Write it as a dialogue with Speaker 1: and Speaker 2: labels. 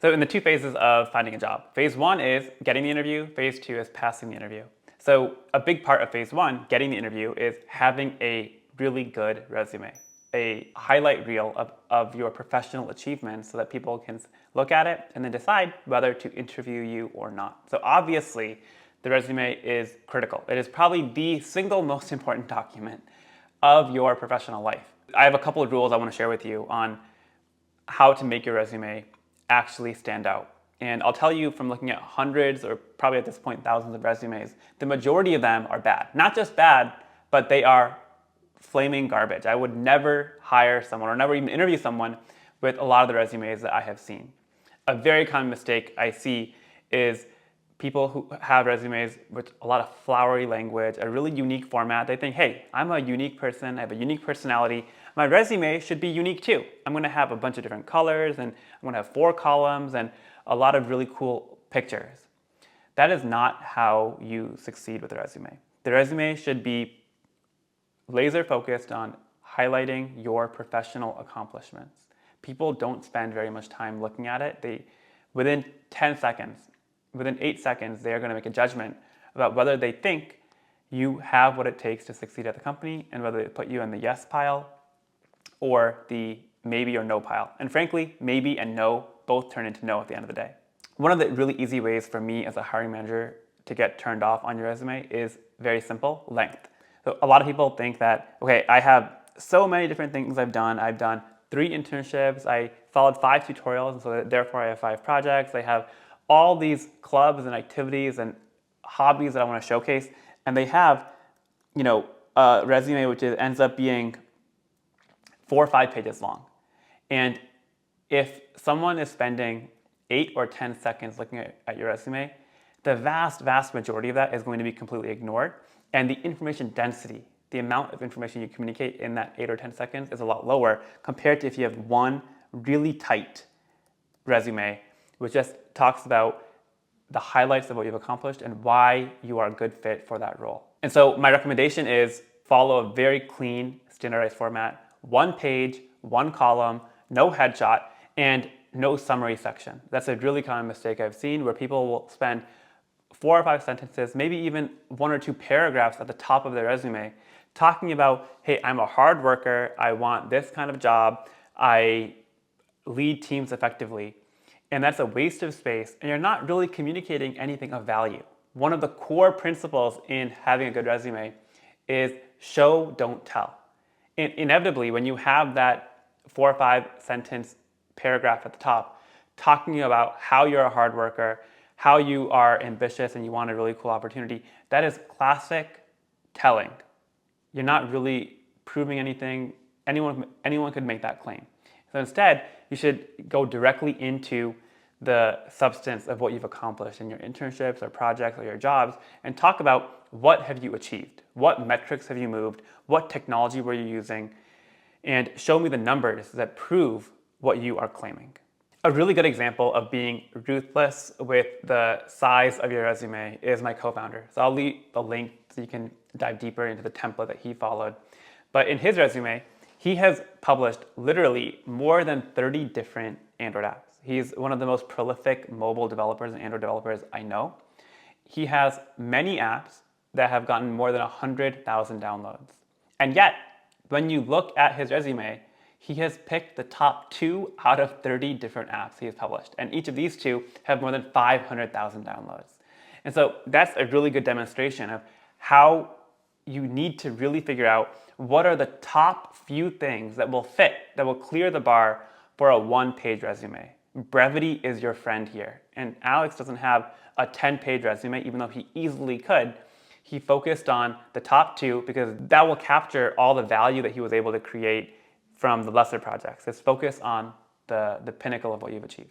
Speaker 1: So in the two phases of finding a job, phase one is getting the interview, phase two is passing the interview. So a big part of phase one, getting the interview, is having a really good resume, a highlight reel of your professional achievements so that people can look at it and then decide whether to interview you or not. So obviously, the resume is critical. It is probably the single most important document of your professional life. I have a couple of rules I want to share with you on how to make your resume actually stand out. And I'll tell you from looking at hundreds or probably at this point thousands of resumes, the majority of them are bad. Not just bad, but they are flaming garbage. I would never hire someone or never even interview someone with a lot of the resumes that I have seen. A very common mistake I see is people who have resumes with a lot of flowery language, a really unique format. They think, hey, I'm a unique person, I have a unique personality. My resume should be unique too. I'm gonna have a bunch of different colors and I'm gonna have 4 columns and a lot of really cool pictures. That is not how you succeed with a resume. The resume should be laser focused on highlighting your professional accomplishments. People don't spend very much time looking at it. Within 10 seconds, within 8 seconds, they are going to make a judgment about whether they think you have what it takes to succeed at the company and whether they put you in the yes pile or the maybe or no pile. And frankly, maybe and no both turn into no at the end of the day. One of the really easy ways for me as a hiring manager to get turned off on your resume is very simple: length. So a lot of people think that, okay, I have so many different things I've done. I've done 3 internships, I followed 5 tutorials, and so therefore I have 5 projects. I have all these clubs and activities and hobbies that I want to showcase, and they have, a resume which ends up being 4 or 5 pages long. And if someone is spending 8 or 10 seconds looking at your resume, the vast, vast majority of that is going to be completely ignored. And the information density, the amount of information you communicate in that 8 or 10 seconds is a lot lower compared to if you have one really tight resume which just talks about the highlights of what you've accomplished and why you are a good fit for that role. And so my recommendation is follow a very clean, standardized format: 1 page, 1 column, no headshot, and no summary section. That's a really common mistake I've seen where people will spend 4 or 5 sentences, maybe even 1 or 2 paragraphs at the top of their resume talking about, hey, I'm a hard worker, I want this kind of job, I lead teams effectively. And that's a waste of space, and you're not really communicating anything of value. One of the core principles in having a good resume is show, don't tell. And inevitably, when you have that 4 or 5 sentence paragraph at the top talking about how you're a hard worker, how you are ambitious and you want a really cool opportunity, that is classic telling. You're not really proving anything. Anyone could make that claim. So instead, you should go directly into the substance of what you've accomplished in your internships or projects or your jobs and talk about what have you achieved, what metrics have you moved, what technology were you using, and show me the numbers that prove what you are claiming. A really good example of being ruthless with the size of your resume is my co-founder. So I'll leave a link so you can dive deeper into the template that he followed. But in his resume, he has published literally more than 30 different Android apps. He's one of the most prolific mobile developers and Android developers I know. He has many apps that have gotten more than 100,000 downloads. And yet, when you look at his resume, he has picked the top 2 out of 30 different apps he has published. And each of these 2 have more than 500,000 downloads. And so that's a really good demonstration of how you need to really figure out what are the top few things that will fit, that will clear the bar for a 1-page resume. Brevity is your friend here. And Alex doesn't have a 10-page resume, even though he easily could. He focused on the top 2 because that will capture all the value that he was able to create from the lesser projects. It's focus on the pinnacle of what you've achieved.